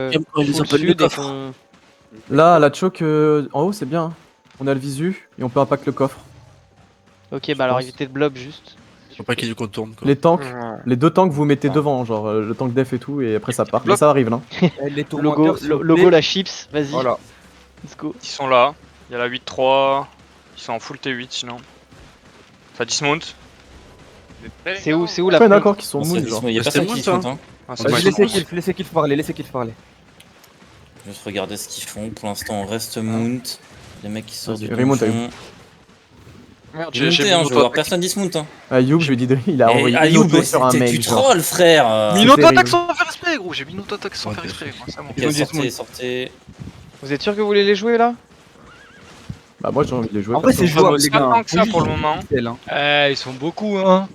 Ils appellent le coffre. Là, la choke en haut, c'est bien. Hein. On a le visu et on peut impact le coffre. Ok, bah alors évitez de blob juste. Faut pas qu'il nous contourne quoi. Les tanks, les deux tanks vous mettez devant, genre le tank def et tout, et après ça part. Mais ça arrive là. Les Logo, logo la chips, vas-y. Voilà. Let's go. Ils sont là. Il y a la 8-3. Ils sont en full T8 sinon. Ça dismount. C'est où la Ouais, front d'accord, qui sont moon, Il genre. y a personne qui C'était compte, hein. Ah, c'est Vas-y, pas laissez Kilf parler, laissez Kilf parler. Juste regarder ce qu'ils font. Pour l'instant, on reste mount. Les mecs qui sortent du Remonte, donjon. Merde, Remontez, hein, je veux voir personne dismount. Hein. Ayoub, je lui ai dit, il a envoyé une Ayoub, auto sur un tu mail. genre. trolls, frère. Mis une auto-attaque terrible. sans faire exprès, gros. J'ai mis une auto-attaque sans faire exprès. C'est bon. Ok, sortez. Vous êtes sûr que vous voulez les jouer là? Bah, moi j'ai envie de les jouer. En vrai, c'est jouable, les Pas gars. tant que ça pour le moment. Ils sont beaucoup, hein.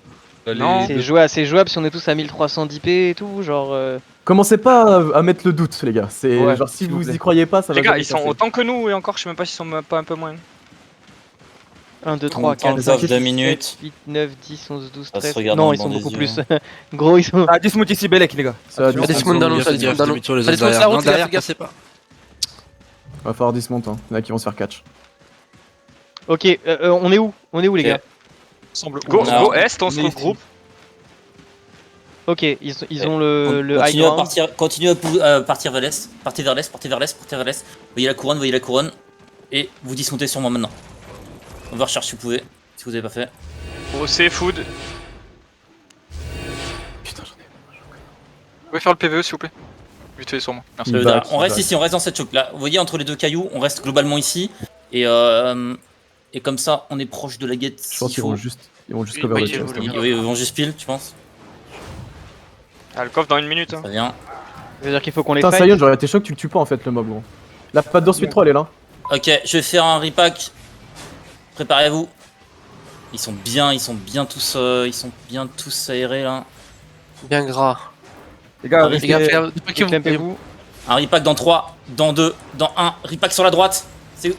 Non. C'est jouable si on est tous à 1300 d'IP et tout, genre. Commencez pas à mettre le doute, les gars. C'est Ouais, genre si s'il vous vous plaît. y croyez pas, ça va. Les gars, jamais ils sont passer. autant que nous et encore, je sais même pas s'ils sont pas un peu moins. 1, 2, 3, 4, On 5, tente 2 6, minutes. 7, 8, 9, 10, 11, 12, Ça se 13. regarde Non, dans ils sont les beaucoup yeux. plus. Gros, ils sont. Ah, Dismount ici, Belek, les gars. Ça va Il y a descendre. Desmond dans l'eau, ça il y a dit dans l'eau. demi-tour, les Ça autres descend sur la derrière. route, Non, les gars, derrière, faites gaffe, c'est pas. Va falloir dismonter. Hein. Il y en a qui vont se faire catch. Ok, on est où? On est où les Ok. gars? Go, On a- go Est, on se on est regroupe. Ok, ils ont le high Continuez à ground. continuez à partir vers l'est. Partez vers l'est, partez vers l'est, partez vers l'est. Voyez la couronne. Et vous dismontez sur moi maintenant. On va rechercher si vous pouvez, si vous avez pas fait. OC, food. Putain, j'en ai. Vous pouvez faire le PVE s'il vous plaît? Vite fait sur moi. Merci. Il back, On il reste back. ici, on reste dans cette choke là. Vous voyez entre les deux cailloux, on reste globalement ici. Et comme ça, on est proche de la gate. Je pense s'il qu'ils faut. vont juste cover le chest. Oui, ils vont juste pile, tu penses? Ah, le coffre dans une minute. Hein. Ça vient. Ça veut dire qu'il faut qu'on les Putain, fight. Sion, j'aurais été choqué, tu le tues pas en fait le mob gros. La patte d'or suite 3 elle est là. Ok, je vais faire un repack. Préparez-vous. Ils sont bien tous aérés là. Bien gras. Les gars, Les gars, restez- faites gaffe, dites pas qu'ils vont- Clampez-vous. Un repack dans 3, dans 2, dans 1. Repack sur la droite. C'est où?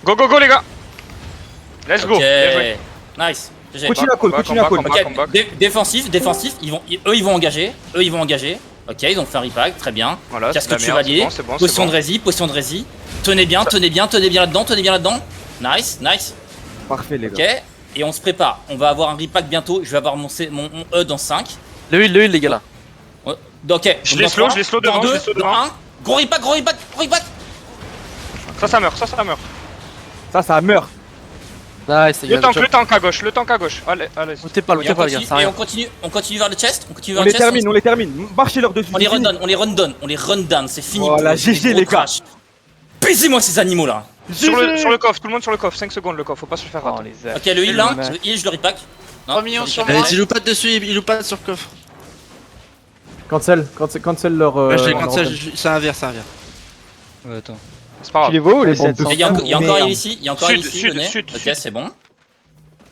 Go, go, go les gars. Let's go. Ok. Bien joué. Nice. GG. Continue à call, continue à call. Ok, défensif, eux ils vont engager. Ok, ils ont fait un repack, très bien. Voilà, Casque c'est la merde, chevalier, c'est bon, potion de rési. Tenez bien là-dedans. Nice. Parfait, les Ok, gars. et on se prépare. On va avoir un repack bientôt. Je vais avoir mon E dans 5. Le heal, les gars là. Ok, Je donc les dans slow, 3, je les slow dans devant, je 2, les slow dans devant. 1. Gros repack. Ça meurt, ça meurt. Ça meurt. Nice, les gars. Le tank à gauche, Allez. Lootez pas, Et lootez pas, les gars, ça on rien. continue vers le chest. On les termine. Marchez-leur dessus. On les run down, c'est fini. Voilà, pour eux, GG, gros les gars. trash. Baisez-moi ces animaux là. Sur le coffre, tout le monde sur le coffre, 5 secondes le coffre, faut pas se le faire Oh, rater. les Ok, le heal là, Max. je le repack. 3 millions sur moi. moi. Il loupe pas dessus, il loupe pas sur le coffre. Cancel leur. Ouais, je les leur cancel, antenne. c'est un verre. Ouais, attends. C'est pas Tu les grave. vois ou les Bon, 700? Il y a encore un Merde. ici, Sud, venez. sud, Ok, sud. c'est bon.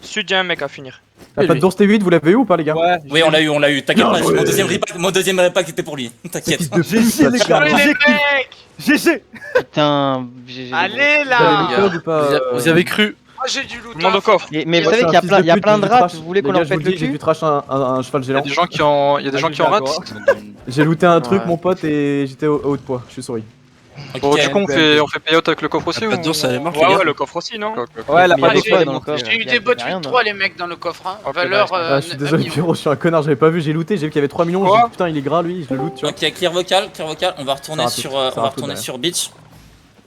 Sud, y'a un mec à finir. La patte d'ours T8, vous l'avez eu ou pas les gars? Ouais. Oui, on l'a eu, t'inquiète Non, pas, ouais. mon deuxième repack était pour lui, t'inquiète. Fils de GG, les gars. GG. Putain, GG. Allez Vous avez là. le code ou pas Vous avez cru. Moi j'ai du loot. Tout le monde au coffre. Mais vous Ouais, savez c'est qu'il y a un fils plein, de il y a pute, plein j'ai de vu rats, trash. vous voulez qu'on Les gars, leur je vous pète le dis, J'ai vu cul? trash un cheval Il y géant. a des gens qui ont rate. J'ai looté un truc Ouais. mon pote et j'étais au haut de poids, je suis souris. Bon, Ok. du coup, on fait payout avec le coffre aussi La ou... patte d'ours, elle est morte, les Ouais, gars. ouais, le coffre aussi, non? Ouais, la Mais il y a patte des d'os, quoi elle est dans le morte. coffre? J'ai eu Il y a- des bots il y a rien, 8-3 les mecs dans le coffre. Hein. Ok, Valeur. Ah, je suis désolé Pierrot, je suis un connard, j'avais pas vu, j'ai looté, j'ai vu qu'il y avait 3 millions, j'ai Quoi dit putain il est gras lui, je le loot tu vois. Ok, clear vocal, on va retourner Ça sur, rajoute, ça rajoute, ouais. sur Beach.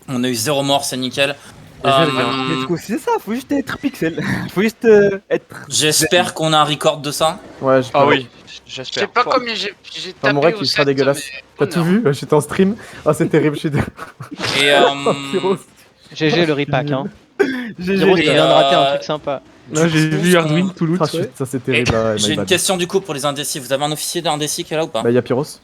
On a eu 0 mort, c'est nickel. Let's go, c'est ça, faut juste être pixel. Faut juste être. J'espère qu'on a un record de ça. Ouais, j'ai Ah pas- oui, Je j'espère. sais pas combien j'ai Enfin, mon tapé rec au il sera set, dégueulasse. mais T'as tout honneur. vu? J'étais en stream. Ah c'est terrible, je suis désolé. Et Pierrot, GG le repack, hein. GG, Pierrot, les tu gars. viens de rater un Euh, truc sympa. Là, j'ai vu Hardwin tout loot. ah, ça c'est terrible. j'ai une question du coup pour les indécis. Vous avez un officier d'indécis qui est là ou pas? Bah y'a Pyros.